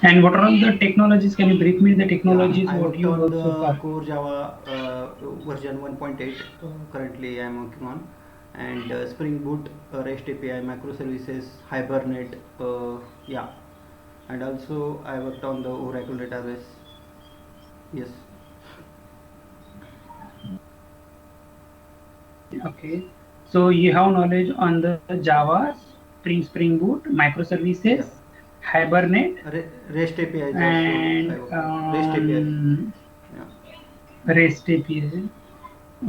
And what are all the technologies? Can you brief me the Yeah, technologies I what worked you on worked so the far? core Java version 1.8. Currently, I am working on, and Spring Boot, REST API, microservices, Hibernate. Yeah, and also I worked on the Oracle database. Yes. Okay. So you have knowledge on the Java, Spring Boot, Yeah. microservices, Hibernate, REST APIs also I and worked on. REST APIs. Yeah. REST API.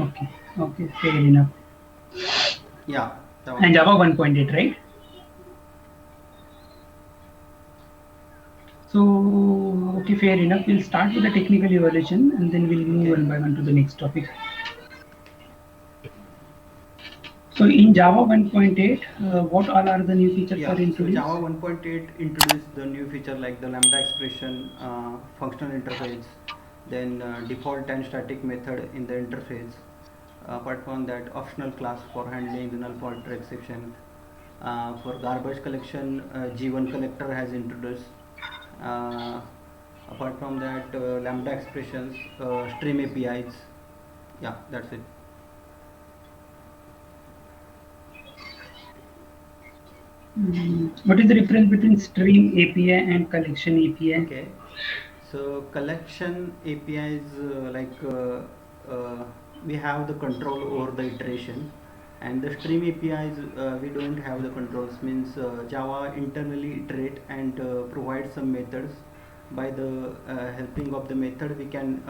Okay. Okay. Fair enough. Yeah. Java And Java 1.8. 1.8, right? So, okay, fair enough. We'll start with the technical evaluation and then we'll move Okay. one by one to the next topic. So, in Java 1.8, what all are the new features Yeah, are so introduced? Java 1.8 introduced the new feature like the Lambda expression, functional interface, then default and static method in the interface. Apart from that, optional class for handling the null pointer exception. For garbage collection, G1 collector has introduced. Uh, Apart from that, Lambda expressions, stream APIs. Yeah, that's it. What is the difference between stream API and collection API? Okay, so collection APIs we have the control over the iteration, and the stream APIs we don't have the controls. Means Java internally iterate and provide some methods. By the helping of the method, we can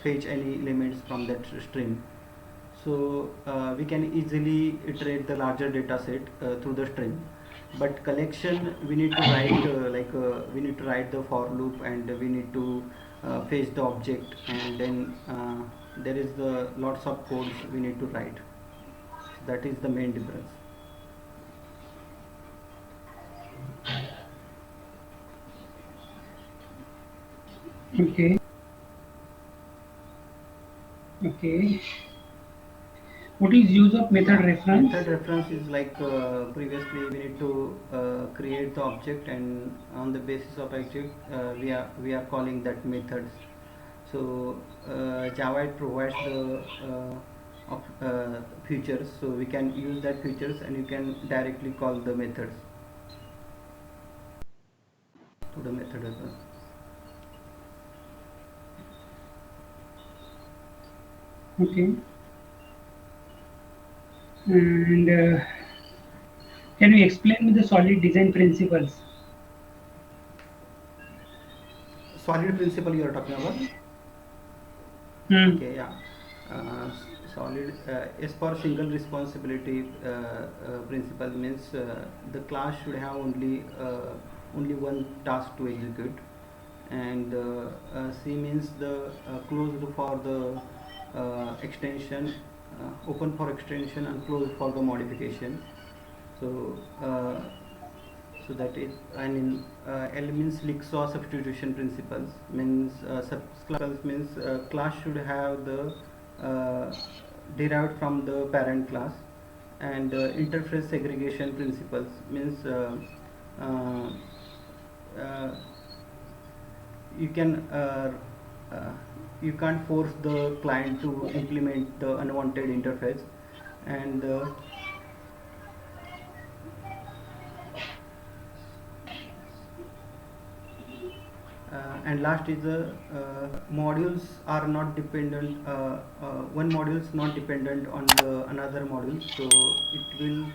fetch any elements from that stream. So we can easily iterate the larger data set through the string, but collection we need to write we need to write the for loop, and we need to fetch the object, and then there is the lots of codes we need to write. That is the main difference. Okay, okay. What is use of method Yeah, reference? method reference is like previously we need to create the object, and on the basis of object we are calling that methods. So Java it provides the features, so we can use that features and you can directly call the methods to the method reference. Okay. And can you explain me the solid design principles? Solid principle you are talking about. Hmm. Okay, yeah. Solid as for single responsibility principle means the class should have only one task to execute, and C means the closed for the extension, open for extension and closed for the modification. So that is, and in L means Linksaw substitution principles means means class should have the derived from the parent class, and interface segregation principles means uh, uh, you can uh, you can't force the client to implement the unwanted interface, and and last is the modules are not dependent, one module is not dependent on the another module, so it will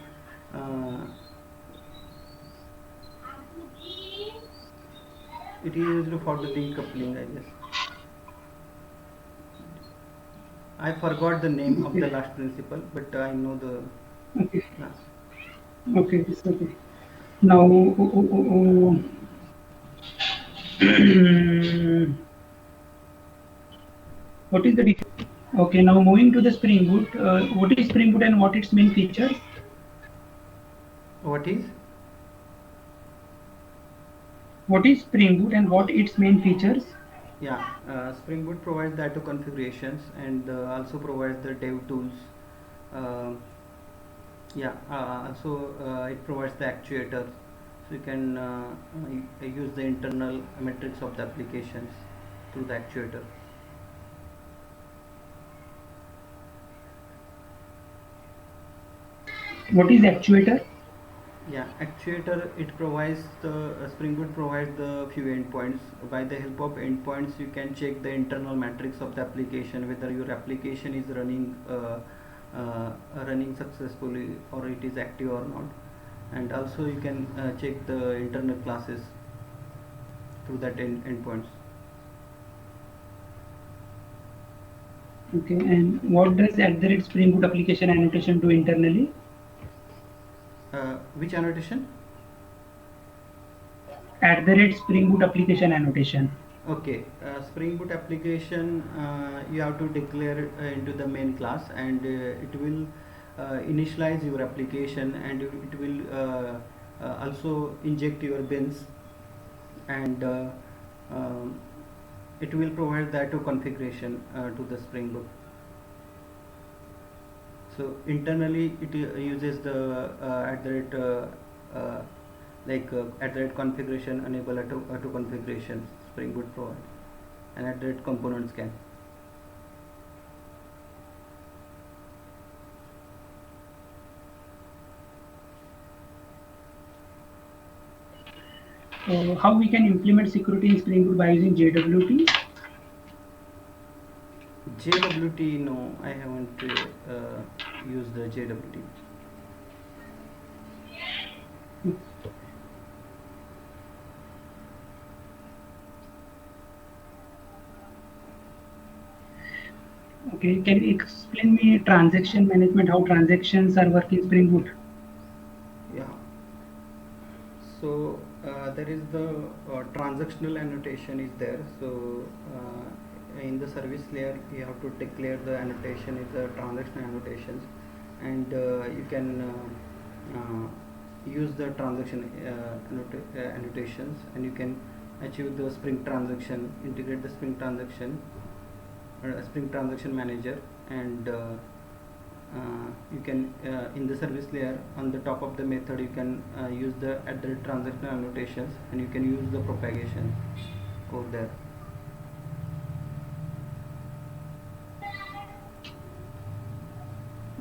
uh, it is used for the decoupling, I guess. I forgot the name of the Okay. last principle, but I know the. Okay. Yeah. Okay. It's okay. Now, what is the difference? Okay. Now moving to the Spring Boot. What is Spring Boot and what its main features? What is? What is Spring Boot and what its main features? Yeah, Spring Boot provides the auto configurations, and also provides the dev tools. Um yeah, also it provides the actuator. So you can use the internal metrics of the applications through the actuator. What is actuator? Yeah, actuator, it provides the Spring Boot provides the few endpoints. By the help of endpoints, you can check the internal metrics of the application, whether your application is running successfully or it is active or not. And also you can check the internal classes through that endpoints. Okay, and what does @Spring Boot application annotation do internally? Which annotation? @Spring Boot application annotation. Okay, Spring Boot application, you have to declare into the main class, and it will initialize your application, and it will also inject your bins, and um, it will provide the auto configuration to the Spring Boot. So internally it uses the at the rate at the rate configuration enable auto configuration Spring Boot provide, and at the rate component scan. How we can implement security in Spring Boot by using JWT? JWT, no, I haven't used the JWT. Okay, can you explain me transaction management, how transactions are working in Spring Boot? Yeah. So there is the transactional annotation is there. So in the service layer, you have to declare the annotation is the transaction annotations, and you can use the transaction annotations, and you can achieve the Spring transaction, integrate the Spring transaction, Spring transaction manager, and you can in the service layer on the top of the method you can use the transaction annotations, and you can use the propagation over there.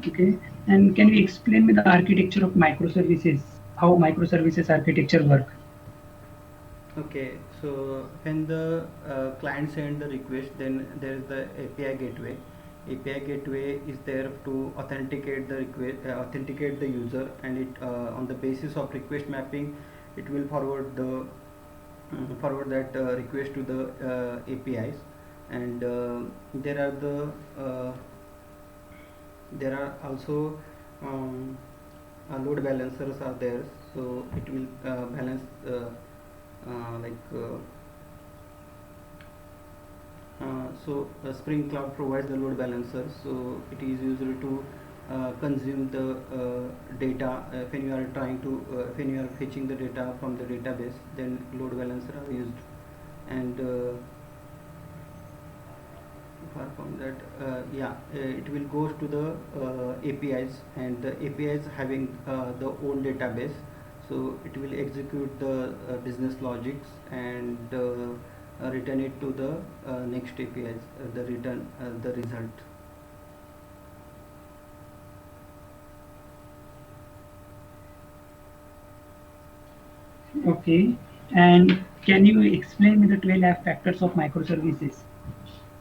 Okay, and can you explain me the architecture of microservices, how microservices architecture work? Okay, so when the client send the request, then there is the API gateway. API gateway is there to authenticate the request, authenticate the user, and it on the basis of request mapping, it will forward that request to the APIs, and there are also load balancers are there, so it will balance Spring Cloud provides the load balancer, so it is used to consume the data when you are trying to when you are fetching the data from the database, then load balancer are used, and apart from that, it will go to the APIs, and the APIs having the own database, so it will execute the business logics, and return it to the next APIs, the result. Okay, and can you explain me the 12 F factors of microservices?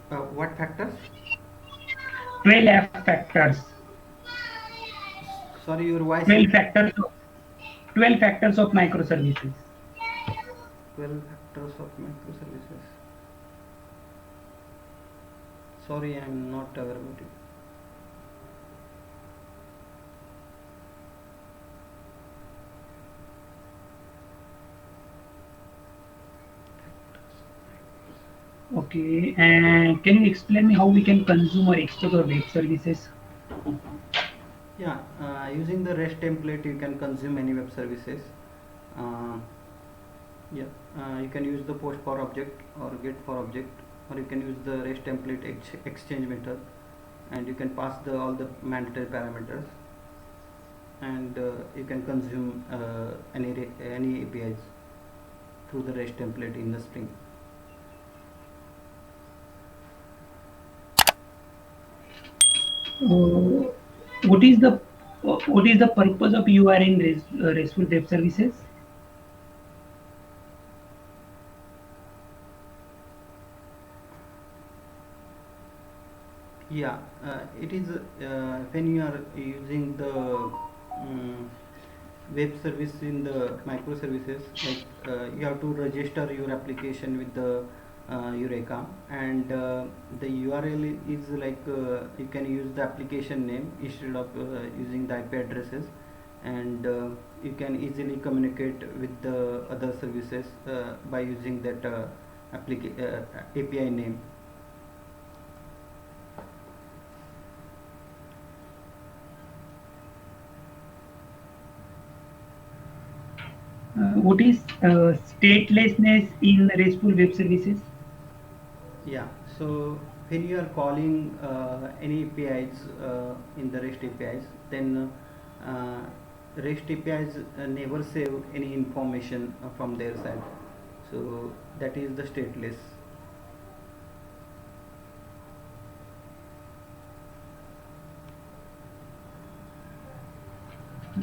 What factors? 12 F factors. Sorry, your voice 12 is. factors. 12 factors of microservices. 12 factors of microservices. Sorry, I am not aware about it. Okay, and can you explain me how we can consume or export our web services? Yeah, using the REST template, you can consume any web services. Uh, you can use the post for object or get for object, or you can use the REST template exchange method, and you can pass all the mandatory parameters, and you can consume any APIs through the REST template in the Spring. What is the purpose of URI in RESTful web services? Yeah, it is when you are using the web service in the microservices, like you have to register your application with the Eureka, and the URL is like you can use the application name instead of using the IP addresses, and you can easily communicate with the other services by using that API name. What is statelessness in RESTful web services? Yeah, so when you are calling any APIs in the REST APIs, then REST APIs never save any information from their side. So that is the stateless.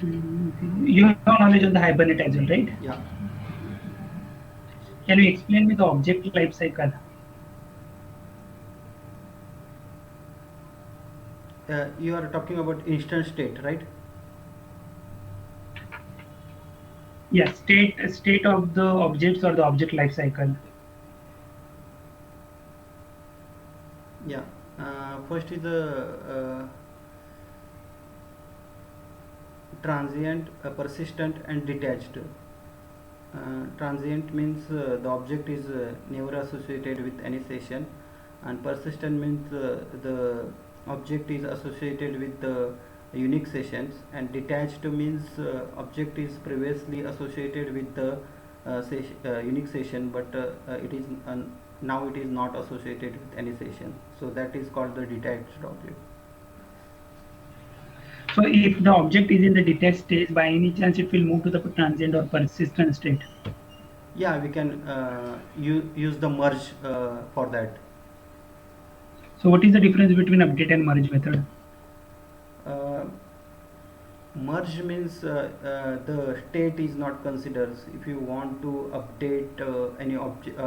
You have knowledge on the Hibernate as well, right? Yeah. Can you explain me the object lifecycle? You are talking about instant state, right? Yes, state of the objects or the object lifecycle. Yeah. First is the transient, persistent, and detached. Transient means the object is never associated with any session, and persistent means the object is associated with the unique sessions, and detached means object is previously associated with the unique session, but it is now it is not associated with any session, so that is called the detached object. So if the object is in the detached state, by any chance it will move to the transient or persistent state. Yeah, we can use the merge for that. So what is the difference between update and merge method? uh, Merge means the state is not considered. If you want to update any object,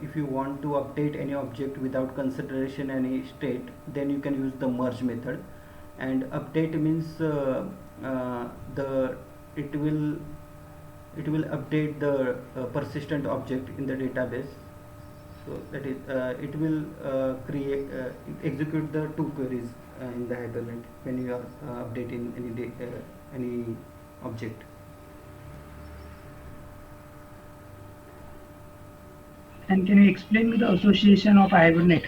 if you want to update any object without consideration any state, then you can use the merge method. And update means the it will it will update the persistent object in the database. So that is it will create execute the two queries in the Hibernate when you are updating any object. And can you explain me the association of Hibernate?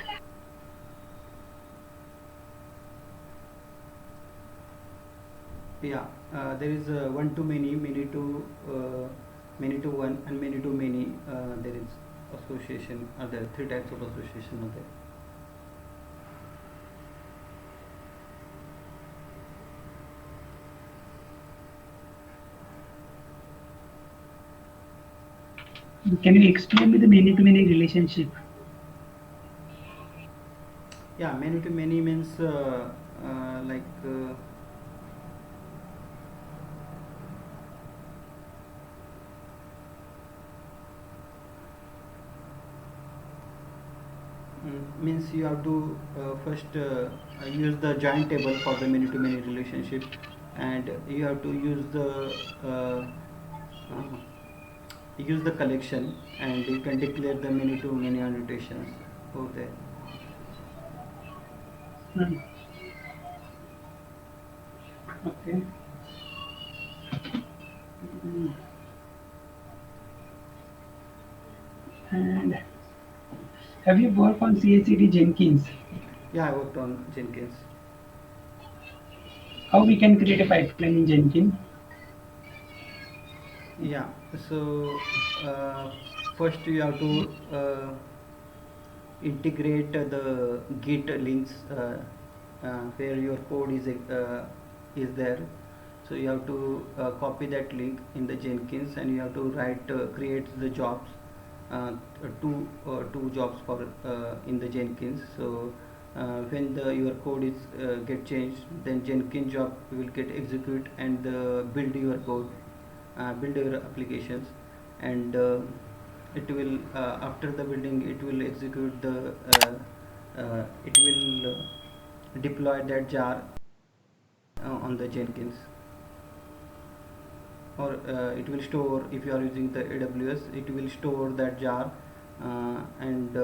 Yeah, there is one to many, many to one, and many to many. There is association. There are three types of association are there. Can you explain me the many-to-many relationship? Yeah, many to many means like means you have to first use the join table for the many to many relationship, and you have to use the collection, and you can declare the many to many annotations over there. Hmm. Okay. Hmm. And have you worked on CI/CD Jenkins? Yeah, I worked on Jenkins. How we can create a pipeline in Jenkins? Yeah, so first you have to integrate the Git links where your code is there. So you have to copy that link in the Jenkins, and you have to write create the jobs, uh, two jobs for in the Jenkins. So when your code is get changed, then Jenkins job will get execute and build your code, build your applications, and it will after the building it will execute the it will deploy that jar on the Jenkins, or it will store, if you are using the AWS, it will store that jar, and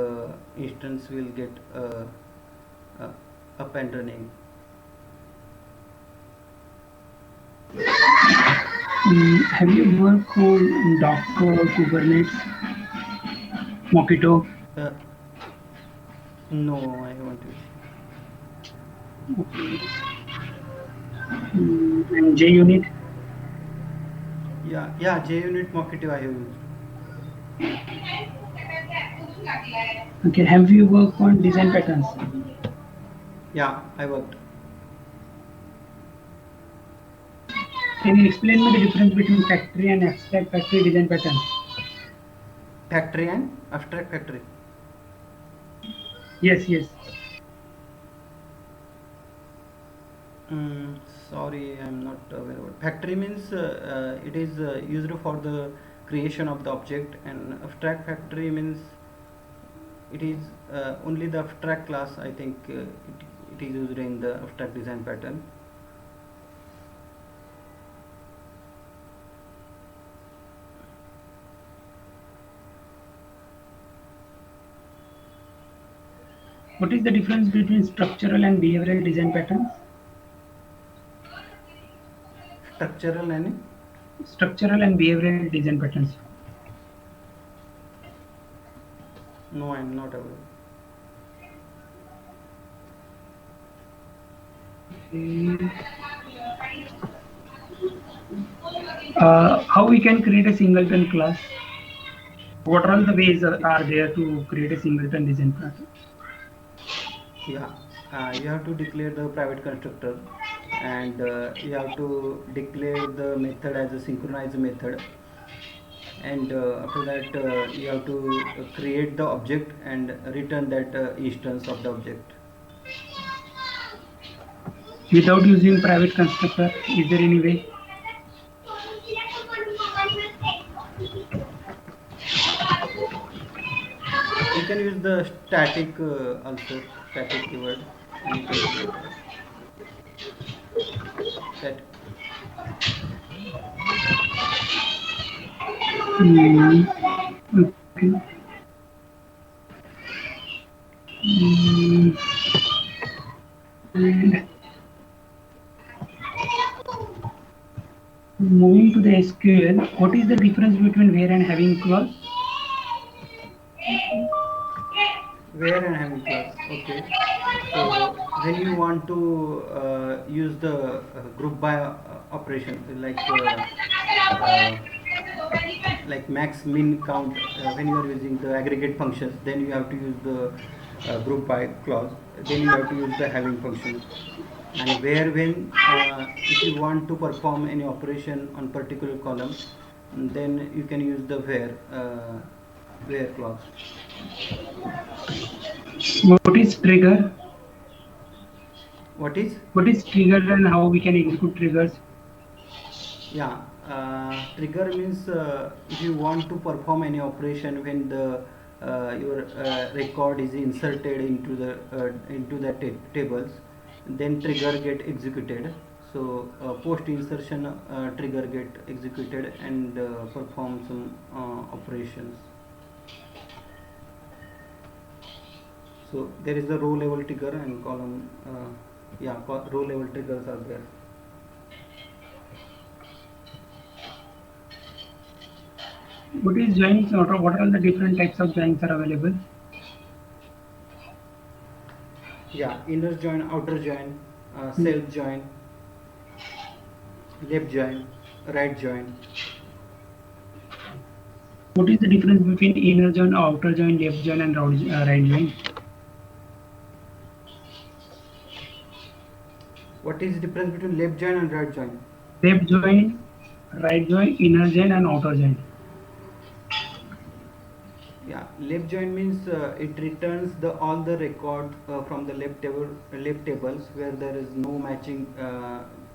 instance will get uh, up and running. Have you worked on Docker, Kubernetes, Mockito? uh, no, I want to. Okay. And JUnit? Yeah, JUnit Mockito I have used. Okay. Have you worked on design patterns? Yeah, I worked. Can you explain me the difference between factory and abstract factory design patterns? Factory and abstract factory. Yes, yes. Mm, sorry, I'm not aware of it. Factory means it is used for the creation of the object, and abstract factory means it is only the abstract class. I think it is used in the abstract design pattern. What is the difference between structural and behavioral design patterns? Structural and Structural and behavioral design patterns. no, I'm not aware. How we can create a singleton class? What are the ways are there to create a singleton design pattern? Yeah, you have to declare the private constructor, and you have to declare the method as a synchronized method, and after that you have to create the object and return that instance of the object. Without using private constructor, is there any way? You can use the static also, static keyword, and you can create that. Hmm, okay. Hmm, and moving to the SQL, what is the difference between where and having clause? Where and having class. Okay, so when you want to use the group by operation, uh, like max min count, when you are using the aggregate functions, then you have to use the group by clause, then you have to use the having function. And where, when if you want to perform any operation on particular column, then you can use the where clause. What is trigger? What is? What is trigger and how we can execute triggers? Yeah, trigger means if you want to perform any operation when the your record is inserted into the tables, then trigger get executed. So post insertion trigger get executed and perform some operations. So there is the row level trigger and column. Yeah, row level triggers are there. What is joins? What are the different types of joins are available? Yeah, inner join, outer join, self join, left join, right join. What is the difference between inner join, outer join, left join, and right join? What is the difference between left join and right join? left join, right join, inner join, and outer join. Yeah, left join means it returns the all the record from the left tables where there is no matching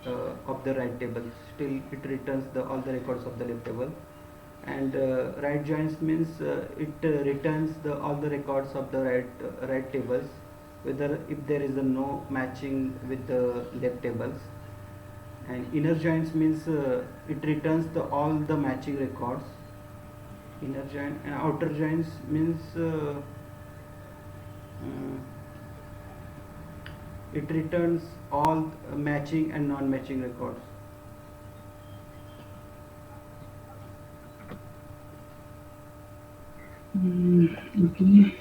of the right table. Still, it returns the all the records of the left table. And right joins means it returns the all the records of the right tables, whether if there is a no matching with the left tables. And inner joins means it returns the all the matching records. Inner join and outer joins means it returns all matching and non-matching records. Okay.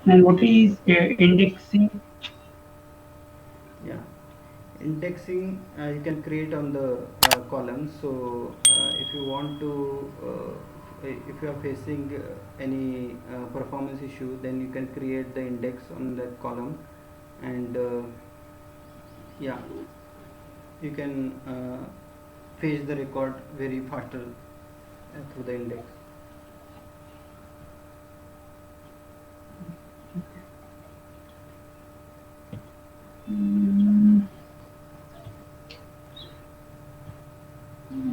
And what is indexing? Yeah, indexing you can create on the columns. So if you want to if you are facing any performance issue, then you can create the index on that column. And yeah, you can fetch the record very faster through the index.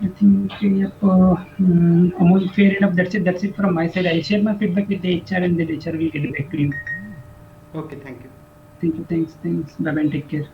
I think yep, Amol, fair enough. That's it from my side. I'll share my feedback with the HR, and then HR will get back to you. Okay, thank you. Thank you. Thanks. Bye bye. Take care.